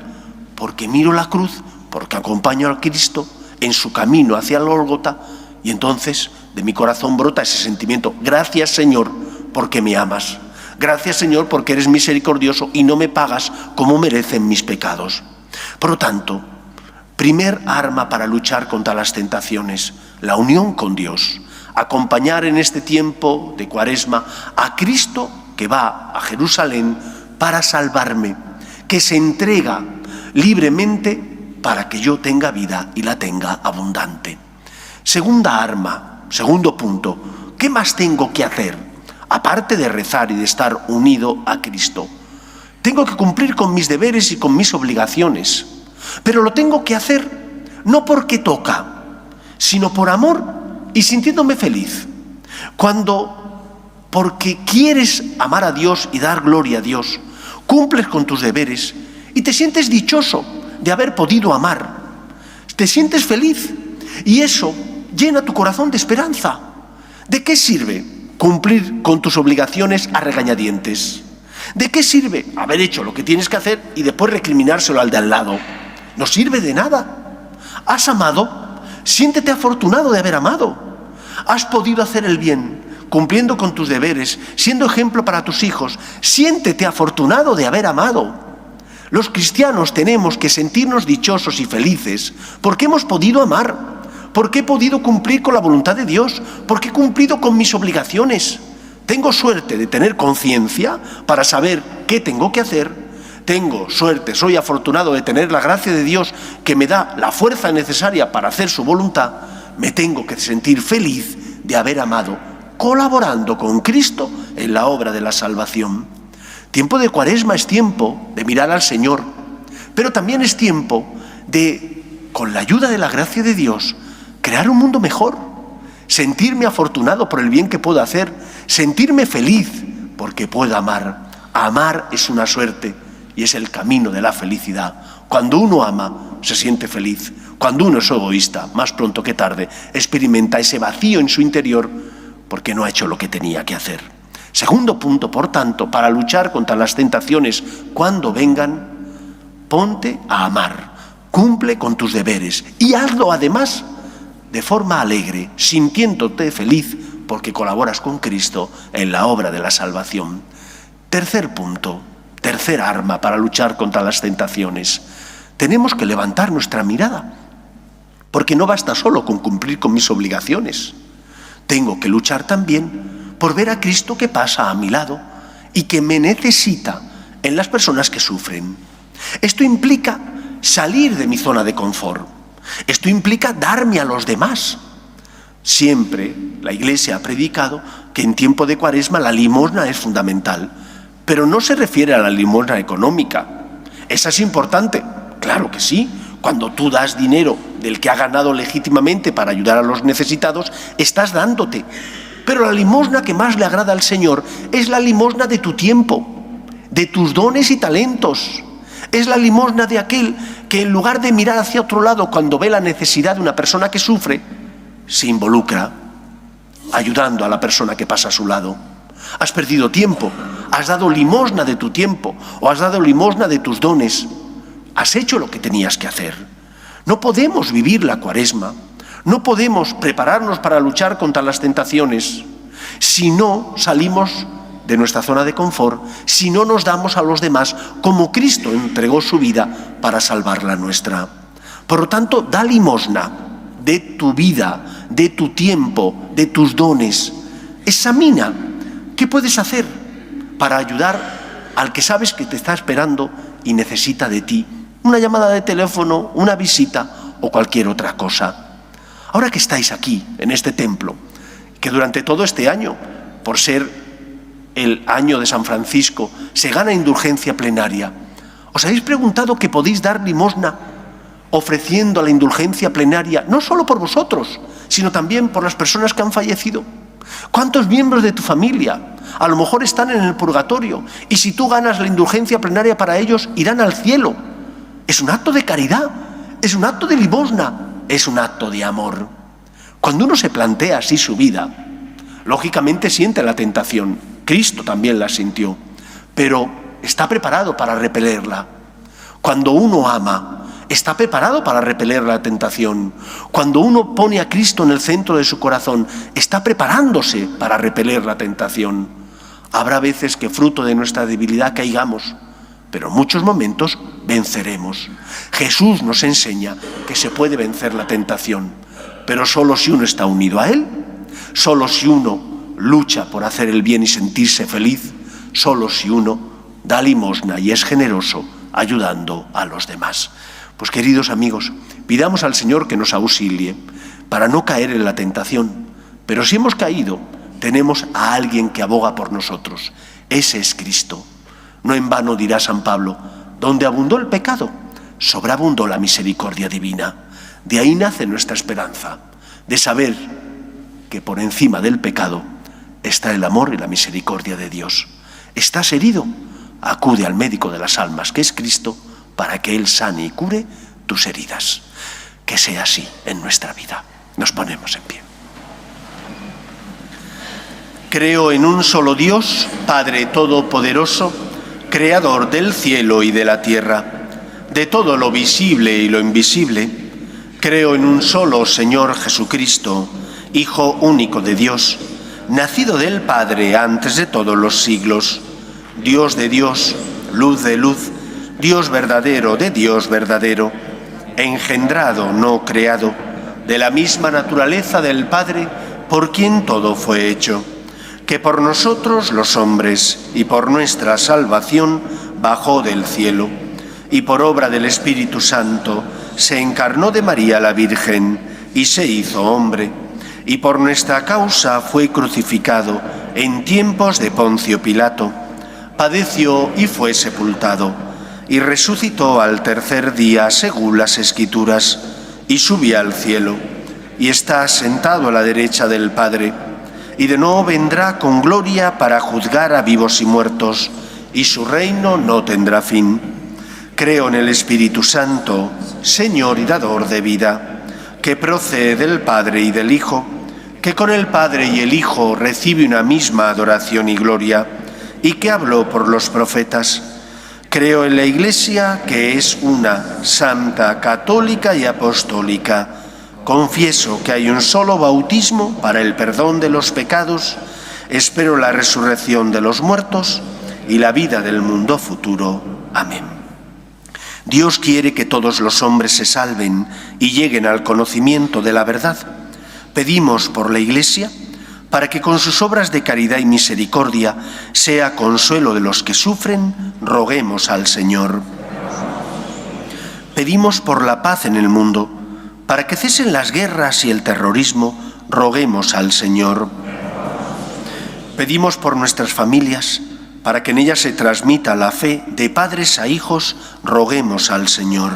porque miro la cruz, porque acompaño a Cristo en su camino hacia el Gólgota, y entonces de mi corazón brota ese sentimiento: gracias, Señor, porque me amas. Gracias, Señor, porque eres misericordioso y no me pagas como merecen mis pecados. Por lo tanto, primer arma para luchar contra las tentaciones, la unión con Dios. Acompañar en este tiempo de Cuaresma a Cristo, que va a Jerusalén para salvarme, que se entrega libremente para que yo tenga vida y la tenga abundante. Segunda arma, segundo punto, ¿qué más tengo que hacer? Aparte de rezar y de estar unido a Cristo, tengo que cumplir con mis deberes y con mis obligaciones, pero lo tengo que hacer no porque toca, sino por amor y sintiéndome feliz. Cuando, porque quieres amar a Dios y dar gloria a Dios, cumples con tus deberes y te sientes dichoso de haber podido amar, te sientes feliz y eso llena tu corazón de esperanza. ¿De qué sirve cumplir con tus obligaciones a regañadientes? ¿De qué sirve haber hecho lo que tienes que hacer y después recriminárselo al de al lado? No sirve de nada. ¿Has amado? Siéntete afortunado de haber amado. Has podido hacer el bien, cumpliendo con tus deberes, siendo ejemplo para tus hijos. Siéntete afortunado de haber amado. Los cristianos tenemos que sentirnos dichosos y felices porque hemos podido amar, porque he podido cumplir con la voluntad de Dios, porque he cumplido con mis obligaciones. Tengo suerte de tener conciencia para saber qué tengo que hacer. Tengo suerte, soy afortunado de tener la gracia de Dios que me da la fuerza necesaria para hacer su voluntad. Me tengo que sentir feliz de haber amado, colaborando con Cristo en la obra de la salvación. Tiempo de Cuaresma es tiempo de mirar al Señor, pero también es tiempo de, con la ayuda de la gracia de Dios, crear un mundo mejor, sentirme afortunado por el bien que puedo hacer, sentirme feliz porque puedo amar. Amar es una suerte y es el camino de la felicidad. Cuando uno ama, se siente feliz. Cuando uno es egoísta, más pronto que tarde, experimenta ese vacío en su interior porque no ha hecho lo que tenía que hacer. Segundo punto, por tanto, para luchar contra las tentaciones cuando vengan, ponte a amar, cumple con tus deberes y hazlo además de forma alegre, sintiéndote feliz porque colaboras con Cristo en la obra de la salvación. Tercer punto, tercer arma para luchar contra las tentaciones. Tenemos que levantar nuestra mirada, porque no basta solo con cumplir con mis obligaciones. Tengo que luchar también por ver a Cristo que pasa a mi lado y que me necesita en las personas que sufren. Esto implica salir de mi zona de confort. Esto implica darme a los demás. Siempre la Iglesia ha predicado que en tiempo de Cuaresma la limosna es fundamental, pero no se refiere a la limosna económica. Esa es importante, claro que sí. Cuando tú das dinero del que ha ganado legítimamente para ayudar a los necesitados, estás dándote. Pero la limosna que más le agrada al Señor es la limosna de tu tiempo, de tus dones y talentos. Es la limosna de aquel que en lugar de mirar hacia otro lado cuando ve la necesidad de una persona que sufre, se involucra ayudando a la persona que pasa a su lado. Has perdido tiempo, has dado limosna de tu tiempo o has dado limosna de tus dones. Has hecho lo que tenías que hacer. No podemos vivir la Cuaresma, No podemos prepararnos para luchar contra las tentaciones si no salimos de nuestra zona de confort, si no nos damos a los demás como Cristo entregó su vida para salvar la nuestra. Por lo tanto, da limosna de tu vida, de tu tiempo, de tus dones. Examina qué puedes hacer para ayudar al que sabes que te está esperando y necesita de ti. Una llamada de teléfono, una visita o cualquier otra cosa. Ahora que estáis aquí, en este templo, que durante todo este año, por ser el año de San Francisco, se gana indulgencia plenaria, ¿os habéis preguntado que podéis dar limosna ofreciendo la indulgencia plenaria, no solo por vosotros, sino también por las personas que han fallecido? ¿Cuántos miembros de tu familia a lo mejor están en el purgatorio? Y si tú ganas la indulgencia plenaria para ellos, irán al cielo. Es un acto de caridad, es un acto de limosna, es un acto de amor. Cuando uno se plantea así su vida, lógicamente siente la tentación. Cristo también la sintió, pero está preparado para repelerla. Cuando uno ama, está preparado para repeler la tentación. Cuando uno pone a Cristo en el centro de su corazón, está preparándose para repeler la tentación. Habrá veces que fruto de nuestra debilidad caigamos, pero en muchos momentos venceremos. Jesús nos enseña que se puede vencer la tentación, pero solo si uno está unido a Él, solo si uno lucha por hacer el bien y sentirse feliz, solo si uno da limosna y es generoso ayudando a los demás. Pues queridos amigos, pidamos al Señor que nos auxilie para no caer en la tentación, pero si hemos caído, tenemos a alguien que aboga por nosotros. Ese es Cristo. No en vano dirá San Pablo, donde abundó el pecado, sobreabundó la misericordia divina. De ahí nace nuestra esperanza, de saber que por encima del pecado está el amor y la misericordia de Dios. ¿Estás herido? Acude al médico de las almas, que es Cristo, para que Él sane y cure tus heridas. Que sea así en nuestra vida. Nos ponemos en pie. Creo en un solo Dios, Padre Todopoderoso, Creador del cielo y de la tierra, de todo lo visible y lo invisible. Creo en un solo Señor Jesucristo, Hijo único de Dios, nacido del Padre antes de todos los siglos, Dios de Dios, luz de luz, Dios verdadero de Dios verdadero, engendrado, no creado, de la misma naturaleza del Padre, por quien todo fue hecho, que por nosotros los hombres y por nuestra salvación bajó del cielo, y por obra del Espíritu Santo se encarnó de María la Virgen y se hizo hombre, y por nuestra causa fue crucificado en tiempos de Poncio Pilato, padeció y fue sepultado, y resucitó al tercer día según las Escrituras, y subió al cielo, y está sentado a la derecha del Padre, y de nuevo vendrá con gloria para juzgar a vivos y muertos, y su reino no tendrá fin. Creo en el Espíritu Santo, Señor y dador de vida, que procede del Padre y del Hijo, que con el Padre y el Hijo recibe una misma adoración y gloria, y que habló por los profetas. Creo en la Iglesia, que es una, santa, católica y apostólica. Confieso que hay un solo bautismo para el perdón de los pecados. Espero la resurrección de los muertos y la vida del mundo futuro. Amén. Dios quiere que todos los hombres se salven y lleguen al conocimiento de la verdad. Pedimos por la Iglesia para que con sus obras de caridad y misericordia sea consuelo de los que sufren. Roguemos al Señor. Pedimos por la paz en el mundo, para que cesen las guerras y el terrorismo. Roguemos al Señor. Pedimos por nuestras familias, para que en ellas se transmita la fe de padres a hijos. Roguemos al Señor.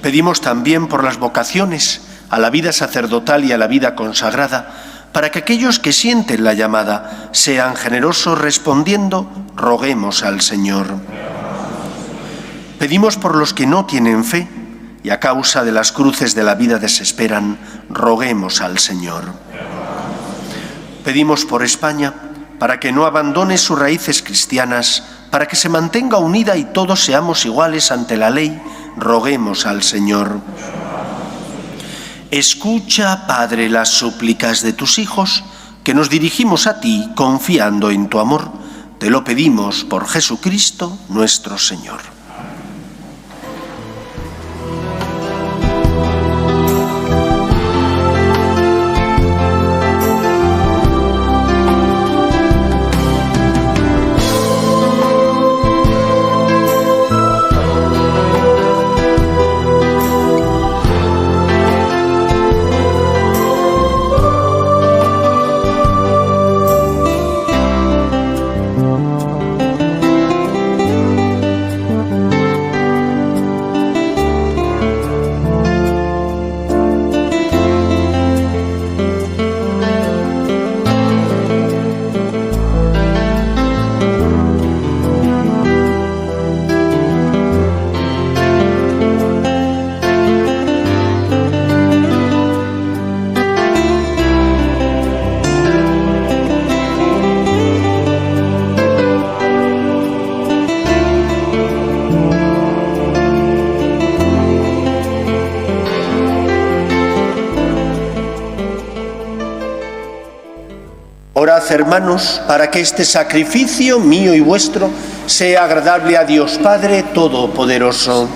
Pedimos también por las vocaciones a la vida sacerdotal y a la vida consagrada, para que aquellos que sienten la llamada sean generosos respondiendo. Roguemos al Señor. Pedimos por los que no tienen fe y a causa de las cruces de la vida desesperan. Roguemos al Señor. Pedimos por España, para que no abandone sus raíces cristianas, para que se mantenga unida y todos seamos iguales ante la ley. Roguemos al Señor. Escucha, Padre, las súplicas de tus hijos, que nos dirigimos a ti confiando en tu amor. Te lo pedimos por Jesucristo nuestro Señor. Orad, hermanos, para que este sacrificio mío y vuestro sea agradable a Dios Padre Todopoderoso.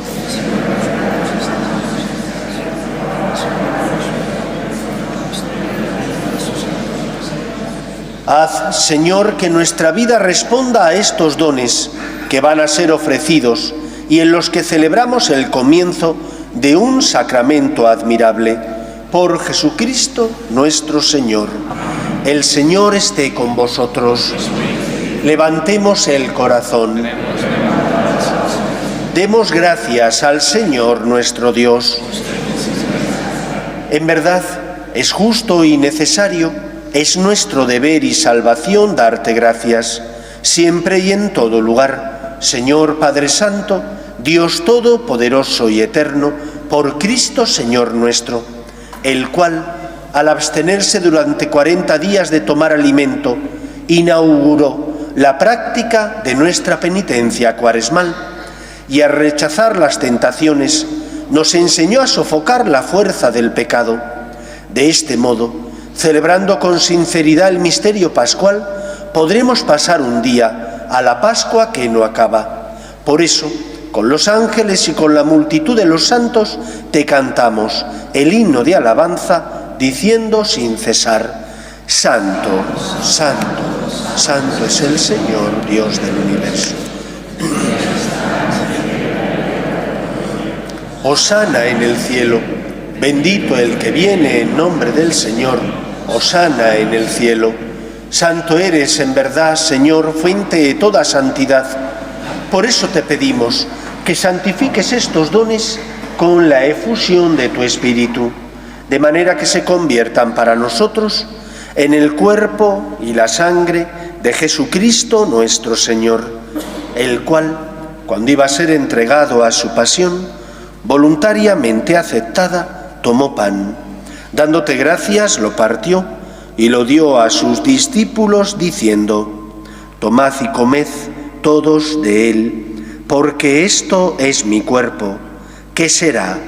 Haz, Señor, que nuestra vida responda a estos dones que van a ser ofrecidos y en los que celebramos el comienzo de un sacramento admirable. Por Jesucristo nuestro Señor. El Señor esté con vosotros. Levantemos el corazón. Demos gracias al Señor nuestro Dios. En verdad, es justo y necesario, es nuestro deber y salvación darte gracias, siempre y en todo lugar, Señor Padre Santo, Dios Todopoderoso y Eterno, por Cristo Señor nuestro, el cual, al abstenerse durante 40 días de tomar alimento, inauguró la práctica de nuestra penitencia cuaresmal y al rechazar las tentaciones nos enseñó a sofocar la fuerza del pecado. De este modo, celebrando con sinceridad el misterio pascual, podremos pasar un día a la Pascua que no acaba. Por eso, con los ángeles y con la multitud de los santos, te cantamos el himno de alabanza, diciendo sin cesar: Santo, Santo, Santo es el Señor, Dios del universo. Hosana en el cielo, bendito el que viene en nombre del Señor, hosana en el cielo. Santo eres en verdad, Señor, fuente de toda santidad. Por eso te pedimos que santifiques estos dones con la efusión de tu Espíritu, de manera que se conviertan para nosotros en el cuerpo y la sangre de Jesucristo nuestro Señor, el cual, cuando iba a ser entregado a su pasión, voluntariamente aceptada, tomó pan. Dándote gracias, lo partió y lo dio a sus discípulos, diciendo: Tomad y comed todos de él, porque esto es mi cuerpo, que será